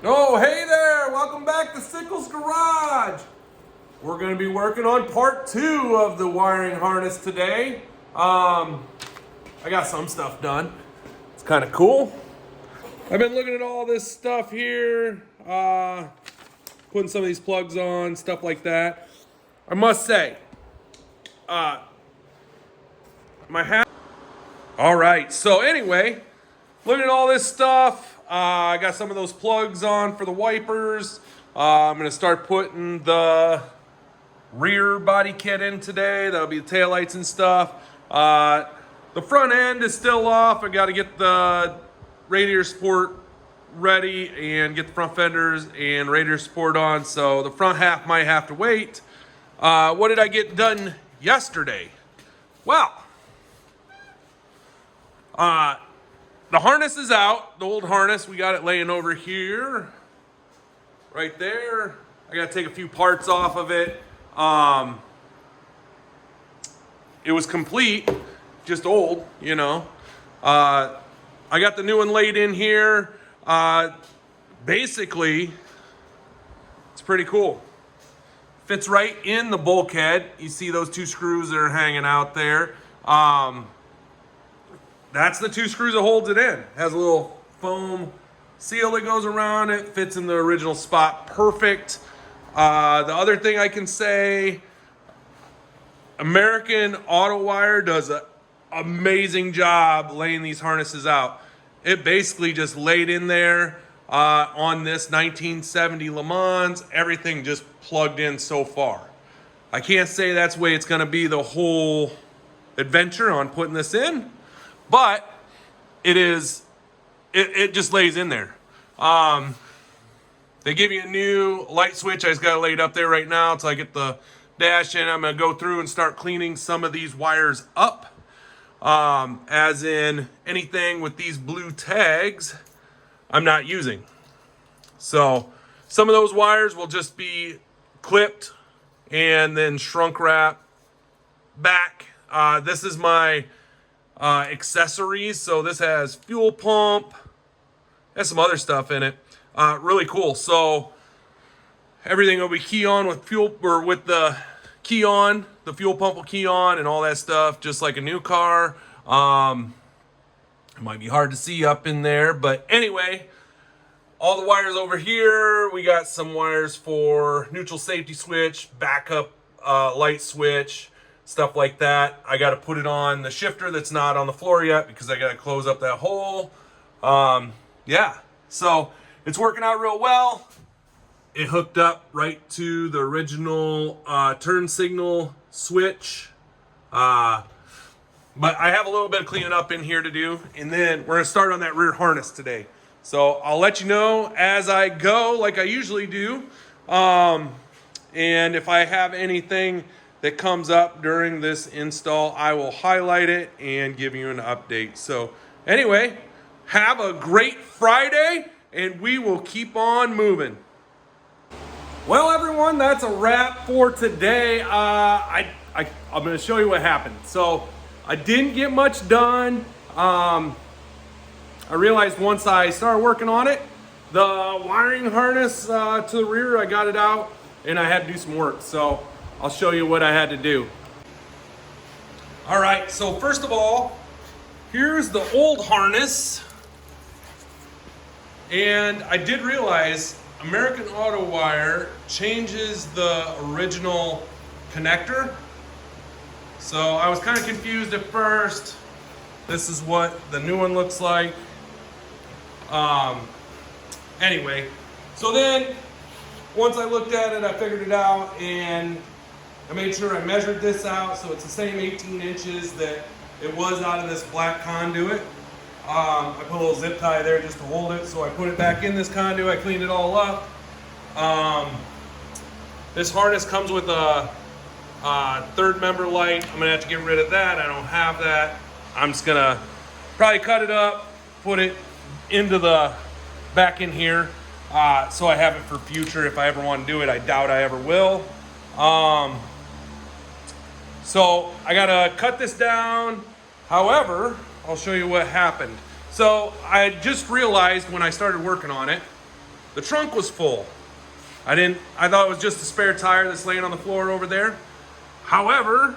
Oh, hey there! Welcome back to Sickles Garage. We're going to be working on part 2 of the wiring harness today. I got some stuff done. It's kind of cool. I've been looking at all this stuff here, putting some of these plugs on, stuff like that. I must say, my hat. All right. So anyway, looking at all this stuff. I got some of those plugs on for the wipers. I'm going to start putting the rear body kit in today. That'll be the taillights and stuff. The front end is still off. I got to get the radiator support ready and get the front fenders and radiator support on. So the front half might have to wait. What did I get done yesterday? Well, the harness is out, the old harness. We got it laying over here, right there. I got to take a few parts off of it. It was complete, just old, you know. I got the new one laid in here. Basically, it's pretty cool. Fits right in the bulkhead. You see those two screws that are hanging out there. That's the two screws that holds it in. Has a little foam seal that goes around it. Fits in the original spot perfect. The other thing I can say, American Auto Wire does an amazing job laying these harnesses out. It basically just laid in there on this 1970 Lemans. Everything just plugged in so far. I can't say that's the way it's going to be the whole adventure on putting this in. But it just lays in there. They give you a new light switch. I just got it laid up there right now until I get the dash in. I'm going to go through and start cleaning some of these wires up. As in anything with these blue tags I'm not using. So some of those wires will just be clipped and then shrunk wrap back. This is my accessories. So this has fuel pump, has some other stuff in it. Really cool. So everything will be key on with fuel, or with the key on. The fuel pump will key on and all that stuff, just like a new car. It might be hard to see up in there, but anyway, all the wires over here. We got some wires for neutral safety switch, backup light switch, stuff like that. I got to put it on the shifter that's not on the floor yet because I got to close up that hole. Yeah, so it's working out real well. It hooked up right to the original turn signal switch. But I have a little bit of cleaning up in here to do, and then we're going to start on that rear harness today. So I'll let you know as I go, like I usually do. And if I have anything that comes up during this install, I will highlight it and give you an update. So anyway, have a great Friday, and we will keep on moving. Well, everyone, that's a wrap for today. I'm going to show you what happened. So I didn't get much done. I realized once I started working on it, the wiring harness to the rear, I got it out, and I had to do some work. So I'll show you what I had to do. All right, so first of all, here's the old harness. And I did realize American Auto Wire changes the original connector. So I was kind of confused at first. This is what the new one looks like. Anyway, so then once I looked at it, I figured it out, and I made sure I measured this out, so it's the same 18 inches that it was out of this black conduit. I put a little zip tie there just to hold it, so I put it back in this conduit. I cleaned it all up. This harness comes with a third member light. I'm gonna have to get rid of that. I don't have that. I'm just gonna probably cut it up, put it into the back in here, so I have it for future if I ever want to do it. I doubt I ever will. So I gotta cut this down. However, I'll show you what happened. So I just realized when I started working on it, The trunk was full. I thought it was just a spare tire that's laying on the floor over there. However,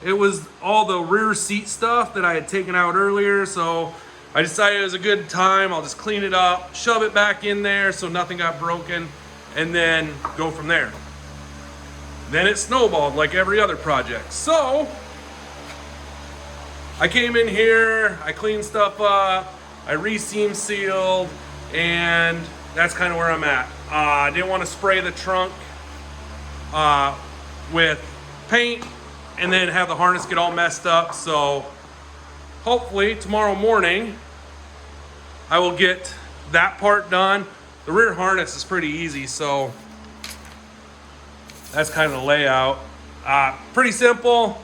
it was all the rear seat stuff that I had taken out earlier, so I decided it was a good time. I'll just clean it up, shove it back in there so nothing got broken, and then go from there. Then it snowballed like every other project. So I came in here, I cleaned stuff up, I re-seam sealed, and that's kind of where I'm at. I didn't want to spray the trunk with paint and then have the harness get all messed up. So hopefully tomorrow morning I will get that part done. The rear harness is pretty easy, so that's kind of the layout. Pretty simple.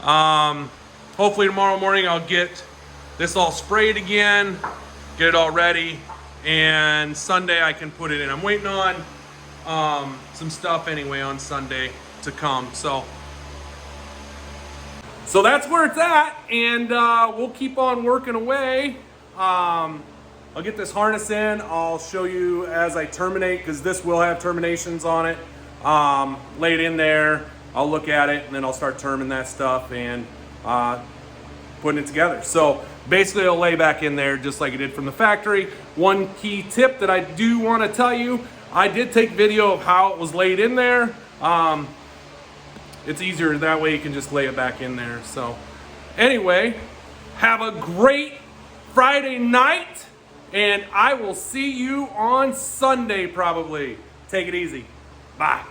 Hopefully tomorrow morning I'll get this all sprayed again, get it all ready, and Sunday I can put it in. I'm waiting on some stuff anyway on Sunday to come. So that's where it's at, and we'll keep on working away. I'll get this harness in. I'll show you as I terminate, because this will have terminations on it. Lay it in there, I'll look at it, and then I'll start terming that stuff and putting it together. So basically it'll lay back in there just like it did from the factory. One key tip that I do want to tell you, I did take video of how it was laid in there. It's easier that way, you can just lay it back in there. So anyway, have a great Friday night, and I will see you on Sunday probably. Take it easy. Bye.